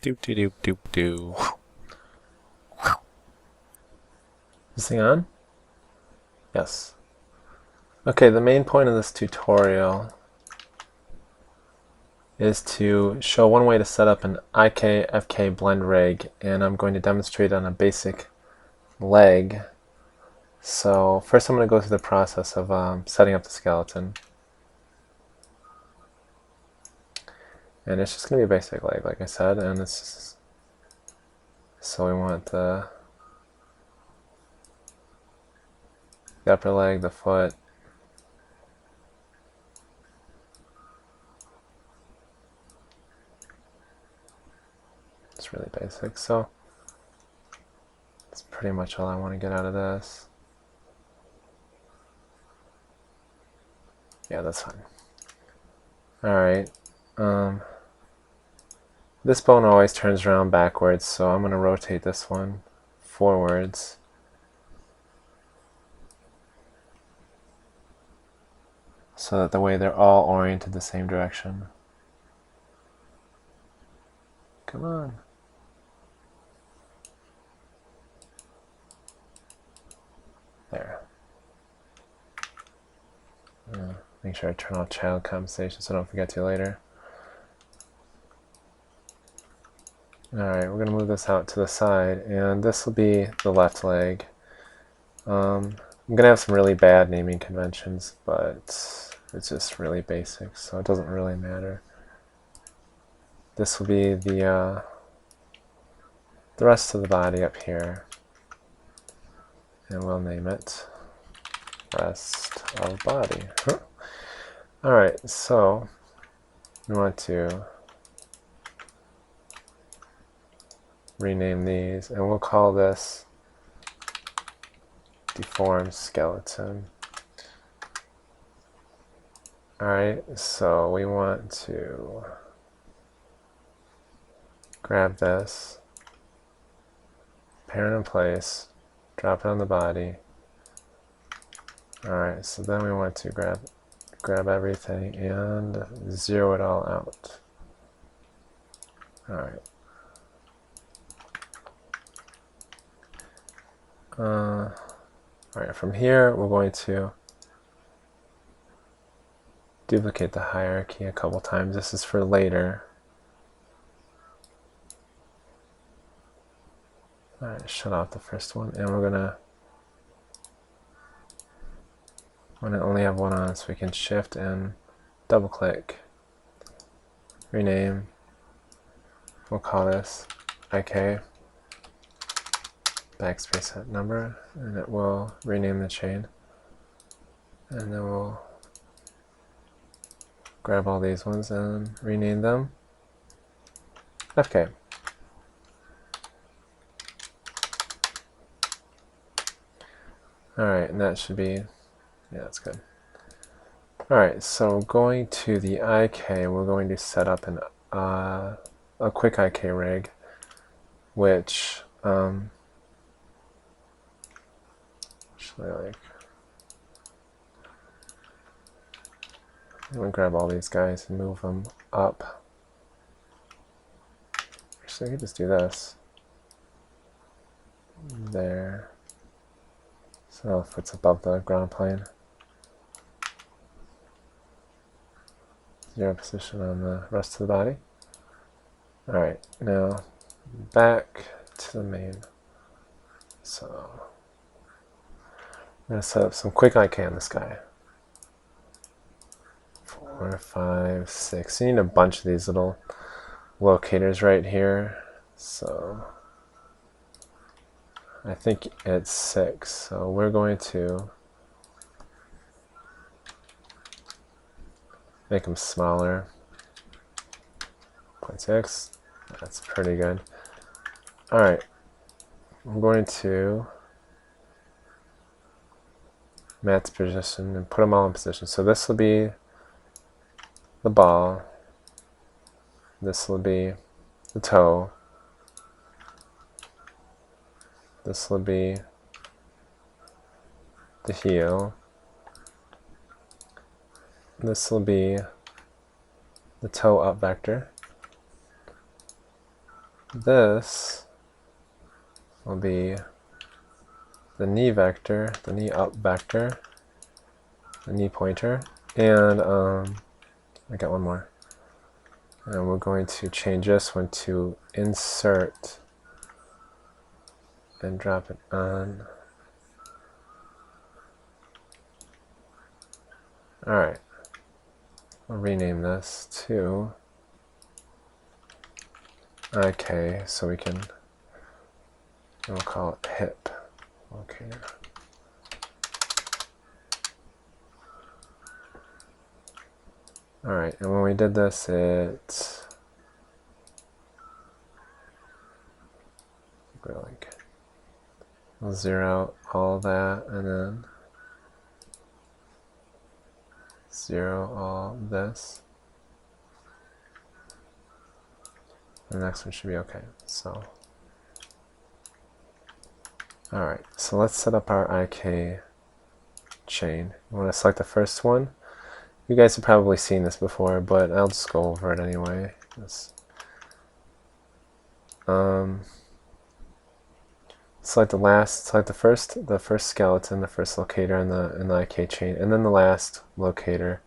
Do do do do do. Is this thing on? Yes. Okay, the main point of this tutorial is to show one way to set up an IK-FK blend rig, and I'm going to demonstrate on a basic leg. So first I'm going to go through the process of setting up the skeleton. And it's just going to be a basic leg, like I said, and it's just, so we want the upper leg, the foot, it's really basic, so that's pretty much all I want to get out of this. Yeah, that's fine. Alright, this bone always turns around backwards, so I'm going to rotate this one forwards. So that the way they're all oriented the same direction. Come on. There. Make sure I turn off child compensation so I don't forget to later. Alright, we're going to move this out to the side, and this will be the left leg. I'm going to have some really bad naming conventions, but it's just really basic, so it doesn't really matter. This will be the rest of the body up here, and we'll name it rest of body. Alright, so we want to rename these, and we'll call this deformed skeleton. Alright, so we want to grab this, parent in place, drop it on the body. Alright, so then we want to grab everything and zero it all out. Alright. Alright, from here we're going to duplicate the hierarchy a couple times. This is for later. Alright, shut off the first one, and we're gonna only have one on, so we can shift and double click, rename. We'll call this IK backspace that number, and it will rename the chain. And then we'll grab all these ones and rename them FK. Alright, and that should be, yeah, that's good. Alright, so going to the IK, we're going to set up a quick IK rig, which actually, like, I'm going to grab all these guys and move them up. Actually, I could just do this. There. So if it's above the ground plane. Zero position on the rest of the body. Alright, now back to the main. So I'm going to set up some quick IK on this guy. 4, 5, 6. You need a bunch of these little locators right here. So I think it's 6. So we're going to make them smaller. 0.6. That's pretty good. Alright. I'm going to match position and put them all in position. So this will be the ball. This will be the toe. This will be the heel. This will be the toe up vector. this will be the knee vector, the knee up vector, the knee pointer, and I got one more. And we're going to change this one to insert and drop it on. Alright, I'll rename this to IK so we can, we'll call it hip locator. Alright, and when we did this, it we'll zero out all that and then zero all this. The next one should be okay. So, alright, so let's set up our IK chain. You want to select the first one. You guys have probably seen this before, but I'll just go over it anyway. Select the first skeleton, the first locator in the IK chain, and then the last locator.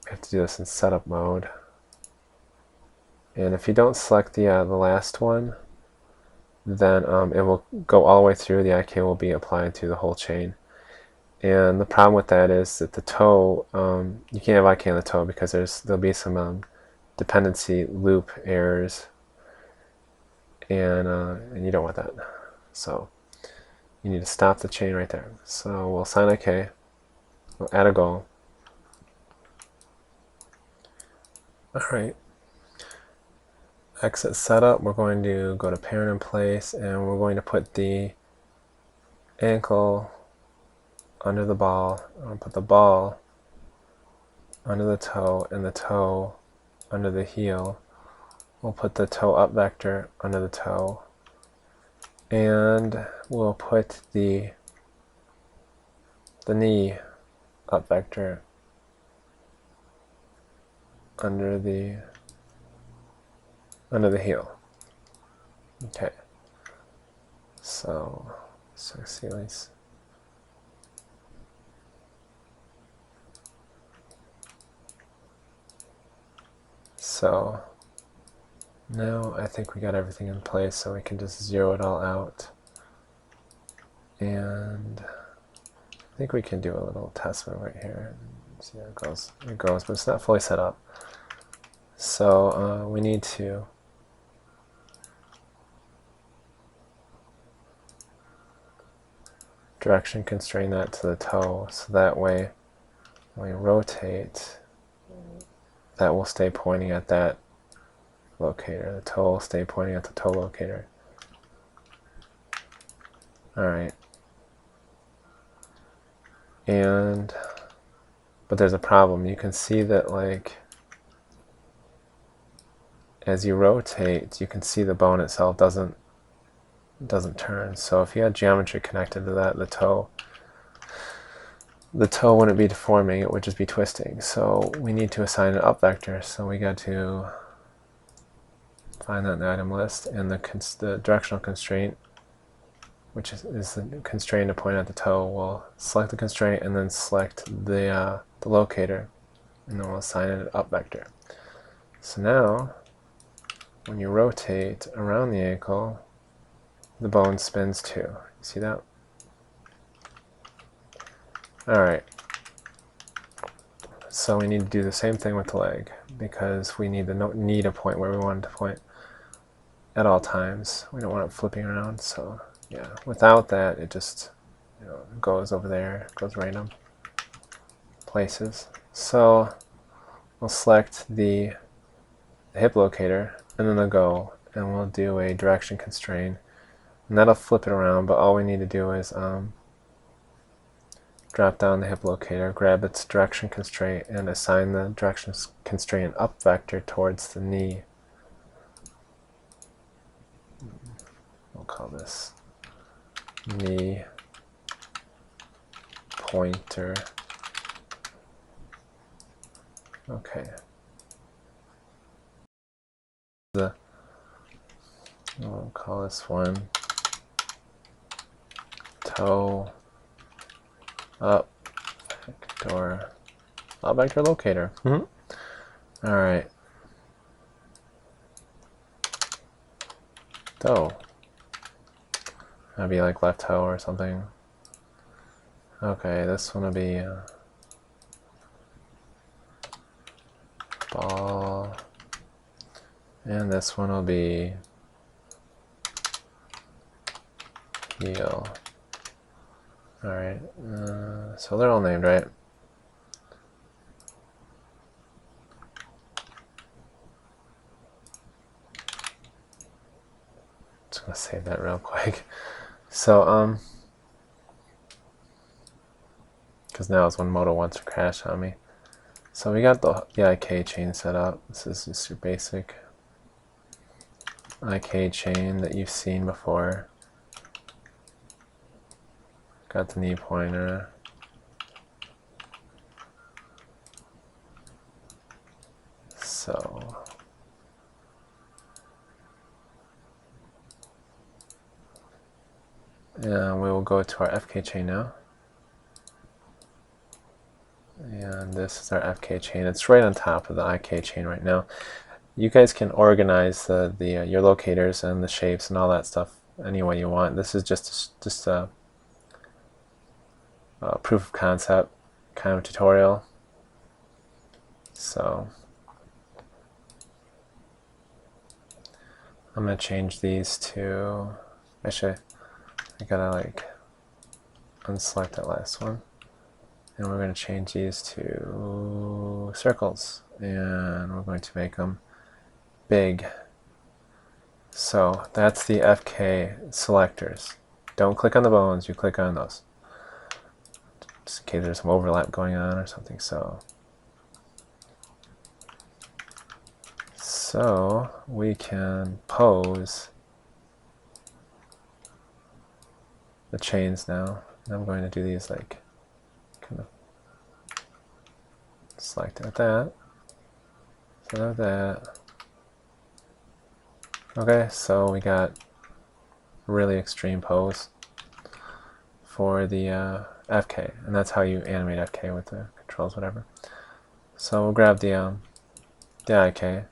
We have to do this in setup mode. And if you don't select the last one, then it will go all the way through. The IK will be applied to the whole chain. And the problem with that is that the toe, you can't have IK on the toe because there'll be some dependency loop errors, and you don't want that. So you need to stop the chain right there. So we'll assign IK, we'll add a goal. Alright, exit setup, we're going to go to parent in place, and we're going to put the ankle under the ball. I'll put the ball under the toe and the toe under the heel. We'll put the toe up vector under the toe, and we'll put the knee up vector under the heel. Okay. So see at least. So now I think we got everything in place, so we can just zero it all out. And I think we can do a little test move right here. See how it goes. It goes, but it's not fully set up. So we need to direction constrain that to the toe, so that way when we rotate, that will stay pointing at that locator. The toe will stay pointing at the toe locator. Alright. But there's a problem. You can see that, like, as you rotate, you can see the bone itself doesn't turn. So if you had geometry connected to that, the toe wouldn't be deforming, it would just be twisting. So we need to assign an up vector. So we got to find that in the item list, and the directional constraint, which is the constraint to point at the toe. We'll select the constraint and then select the locator, and then we'll assign it an up vector. So now, when you rotate around the ankle, the bone spins too. You see that? Alright. So we need to do the same thing with the leg, because we need a point where we want it to point at all times. We don't want it flipping around, so yeah. Without that, it just goes over there, goes random places. So we'll select the hip locator and then the goal, and we'll do a direction constraint, and that'll flip it around. But all we need to do is drop down the hip locator, grab its direction constraint, and assign the direction constraint up vector towards the knee. We'll call this knee pointer. Okay. We'll call this one toe up vector locator. All right. Toe. That'd be like left toe or something. Okay, this one will be ball, and this one will be heel. All right, so they're all named, right? Just gonna save that real quick. So because now is when Modo wants to crash on me. So we got the IK chain set up. This is just your basic IK chain that you've seen before. Got the knee pointer. So and we will go to our FK chain now. And this is our FK chain. It's right on top of the IK chain right now. You guys can organize your locators and the shapes and all that stuff any way you want. This is just a proof of concept kind of tutorial. So I'm going to change these to, actually I gotta like unselect that last one. And we're going to change these to circles, and we're going to make them big. So that's the FK selectors. Don't click on the bones, you click on those. Just in case there's some overlap going on or something. So we can pose the chains now. And I'm going to do these like kind of select at that, so that. Okay, so we got a really extreme pose for the FK, and that's how you animate FK with the controls, whatever. So we'll grab the IK,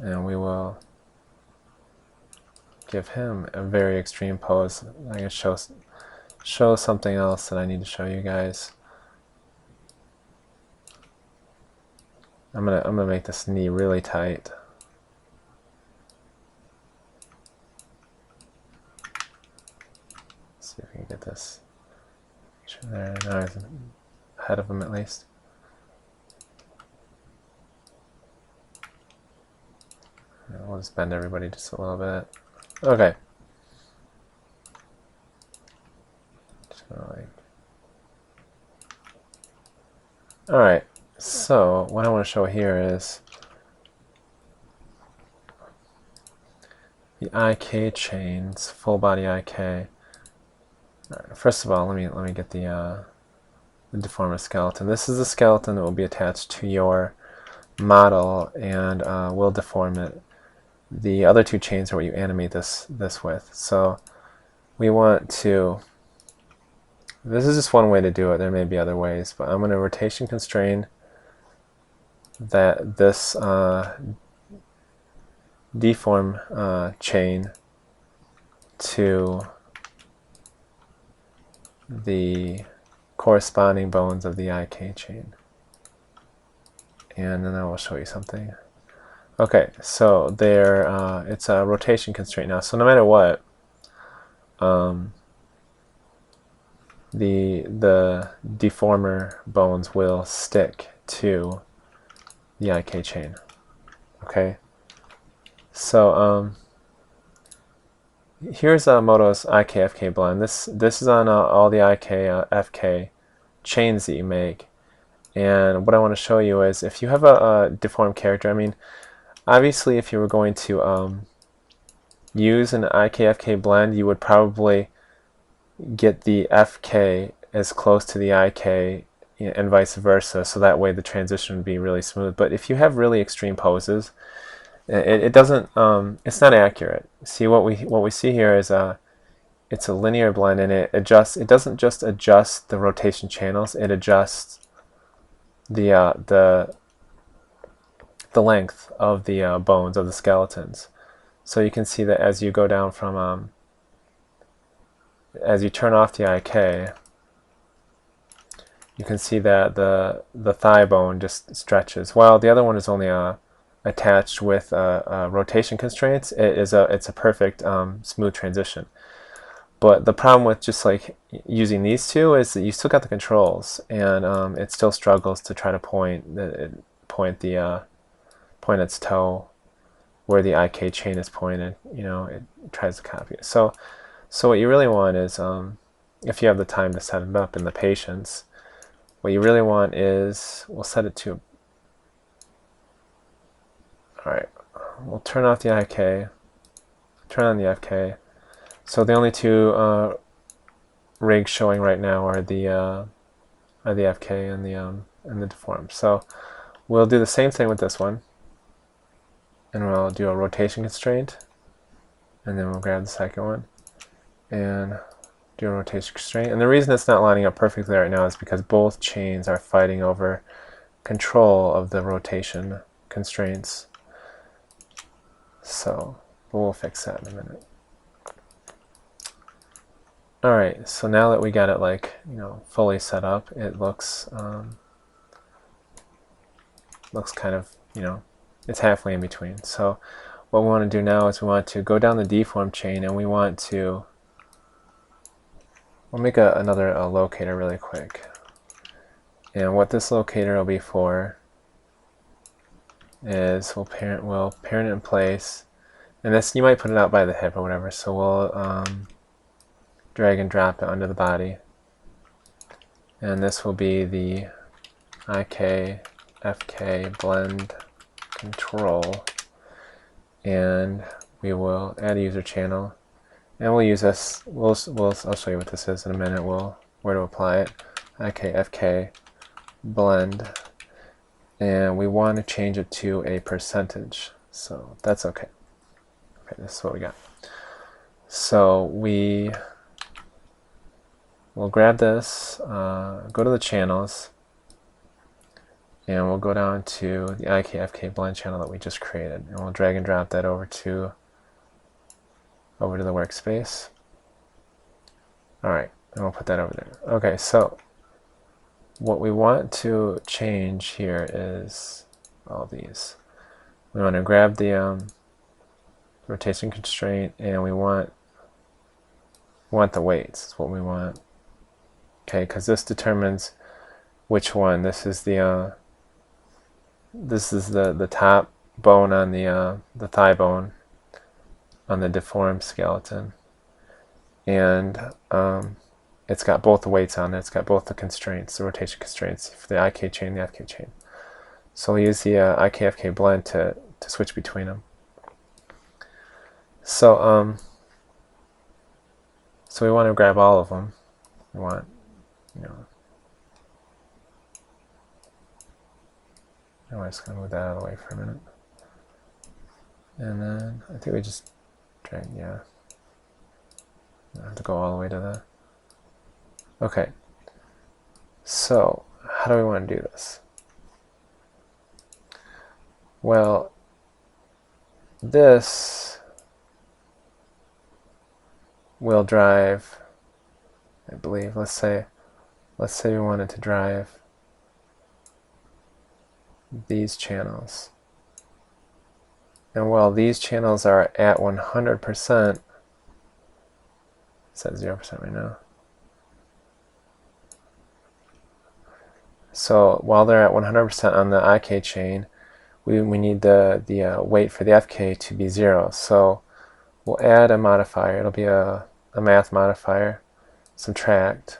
and we will give him a very extreme pose. I can show something else that I need to show you guys. I'm gonna make this knee really tight. Let's see if we can get this there. Now he's ahead of him at least. And we'll just bend everybody just a little bit. Okay. Alright, so what I want to show here is the IK chains, full body IK. Right, first of all, let me get the deformer skeleton. This is the skeleton that will be attached to your model, and we'll deform it. The other two chains are what you animate this with. So we want to. This is just one way to do it. There may be other ways, but I'm going to rotation constrain this deform chain to the corresponding bones of the IK chain. And then I will show you something. Okay, so it's a rotation constraint now. So no matter what, the deformer bones will stick to the IK chain. Okay, so here's Modo's IK-FK blend. This is on all the IK-FK chains that you make. And what I want to show you is if you have a deformed character, I mean, obviously if you were going to use an IK-FK blend, you would probably get the FK as close to the IK and vice versa, so that way the transition would be really smooth. But if you have really extreme poses, It doesn't. It's not accurate. See what we see here is it's a linear blend, and it adjusts. It doesn't just adjust the rotation channels. It adjusts the length of the bones of the skeletons. So you can see that as you go down from as you turn off the IK, you can see that the thigh bone just stretches. While the other one is only attached with rotation constraints, it's a perfect smooth transition. But the problem with just like using these two is that you still got the controls, and it still struggles to try to point its toe where the IK chain is pointed. You know, it tries to copy it. So what you really want is, if you have the time to set it up and the patience, what you really want is, we'll set it to, alright, we'll turn off the IK, turn on the FK. So the only two rigs showing right now are the FK and the deform. So we'll do the same thing with this one, and we'll do a rotation constraint, and then we'll grab the second one and do a rotation constraint. And the reason it's not lining up perfectly right now is because both chains are fighting over control of the rotation constraints. So, but we'll fix that in a minute. Alright, so now that we got it, like, you know, fully set up, it looks kind of, you know, it's halfway in between. So what we want to do now is we want to go down the deform chain, and we want to, we'll make another locator really quick. And what this locator will be for is we'll parent it in place, and this, you might put it out by the hip or whatever. So we'll drag and drop it under the body, and this will be the IK FK blend control, and we will add a user channel, and we'll use this. I'll show you what this is in a minute. Where to apply it. IK FK blend, and we want to change it to a percentage. So that's okay. Okay, this is what we got. So we'll grab this, go to the channels, and we'll go down to the IKFK blend channel that we just created, and we'll drag and drop that over to the workspace. Alright, and we'll put that over there. Okay, so what we want to change here is all these. We want to grab the rotation constraint, and we want the weights. That's what we want. Okay, because this determines which one. This is the top bone on the thigh bone on the deformed skeleton, and it's got both the weights on it. It's got both the constraints, the rotation constraints for the IK chain, the FK chain. So we use the IKFK blend to switch between them. So we want to grab all of them. We want, you know, I'm just going to move that out of the way for a minute. And then I think we just drag, yeah. I have to go all the way to the, okay. So how do we want to do this? Well, this will drive, I believe, let's say we wanted to drive these channels. And while these channels are at 100%, it's at 0% right now. So while they're at 100% on the IK chain, we need the weight for the FK to be 0. So we'll add a modifier. It'll be a math modifier, subtract,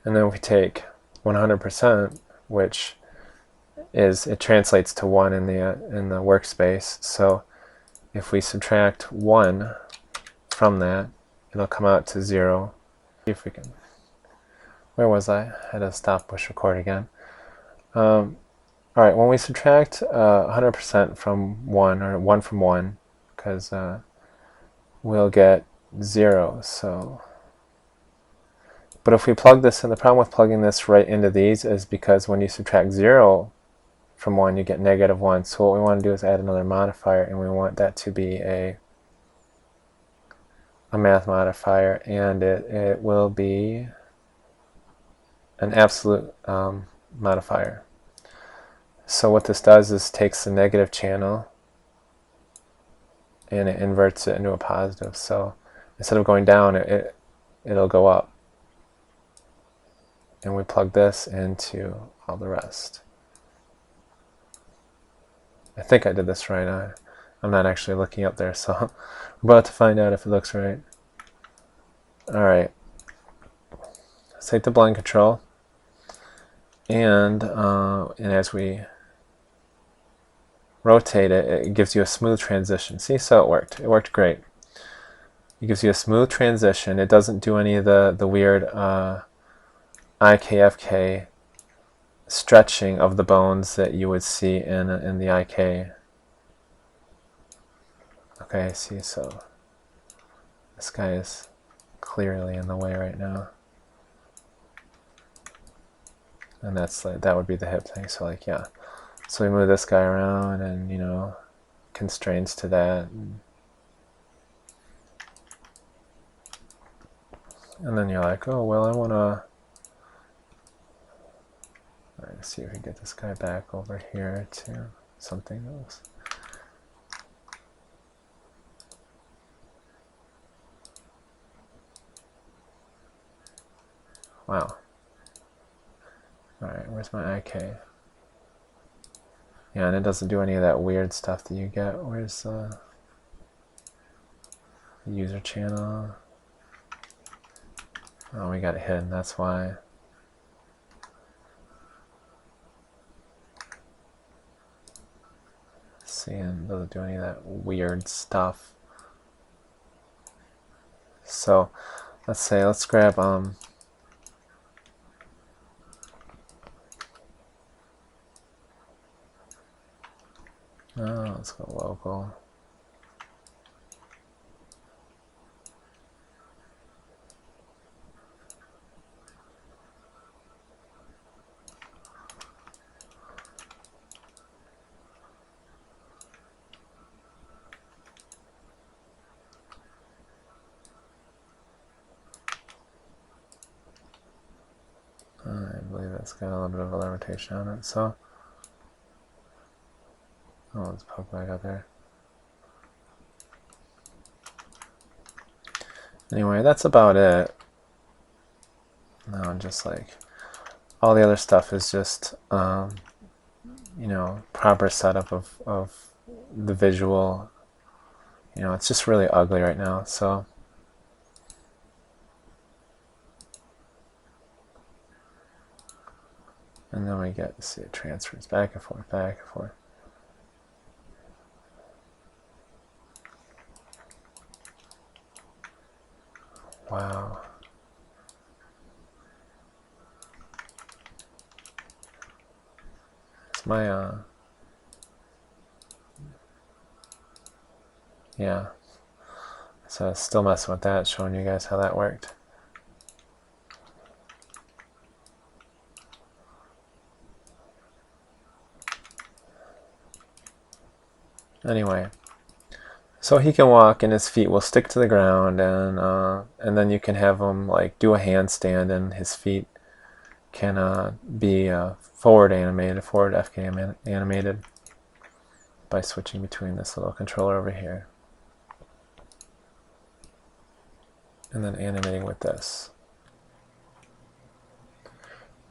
and then we take 100%, which is, it translates to 1 in the workspace. So if we subtract 1 from that, it'll come out to 0. See if we can. Where was I? I had to stop push record again. All Alright, when we subtract 100% from 1, or 1 from 1, because we'll get 0. So, but if we plug this in, the problem with plugging this right into these is because when you subtract 0 from 1, you get negative 1. So what we want to do is add another modifier, and we want that to be a math modifier, and it will be an absolute modifier. So what this does is takes the negative channel and it inverts it into a positive. So instead of going down, it'll go up. And we plug this into all the rest. I think I did this right. I'm not actually looking up there, so we're about to find out if it looks right. Alright. Let's take the blend control. And as we rotate it, it gives you a smooth transition. See, so it worked. It worked great. It gives you a smooth transition. It doesn't do any of the weird IKFK stretching of the bones that you would see in the IK. Okay, see, so this guy is clearly in the way right now. And that would be the hip thing. So like, yeah. So we move this guy around, and you know, constraints to that. And then you're like, oh well, I wanna. Let's see if we can get this guy back over here to something else. Wow. Alright, where's my IK? Yeah, and it doesn't do any of that weird stuff that you get. Where's the user channel? Oh, we got it hidden, that's why. See, and it doesn't do any of that weird stuff. So, let's grab let's go local. I believe it's got a little bit of a limitation on it, so let's poke back up there. Anyway, that's about it. Now, just like all the other stuff is just you know, proper setup of the visual. You know, it's just really ugly right now, so and then we get, see, it transfers back and forth, back and forth. Wow. It's my yeah. So still messing with that, showing you guys how that worked. Anyway, so he can walk and his feet will stick to the ground, and then you can have him like do a handstand and his feet can be forward animated, forward FK animated by switching between this little controller over here and then animating with this.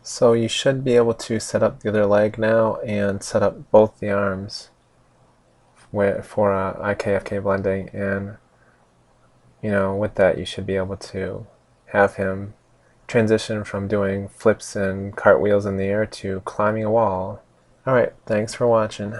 So you should be able to set up the other leg now and set up both the arms for IKFK blending, and you know, with that you should be able to have him transition from doing flips and cartwheels in the air to climbing a wall. Alright, thanks for watching.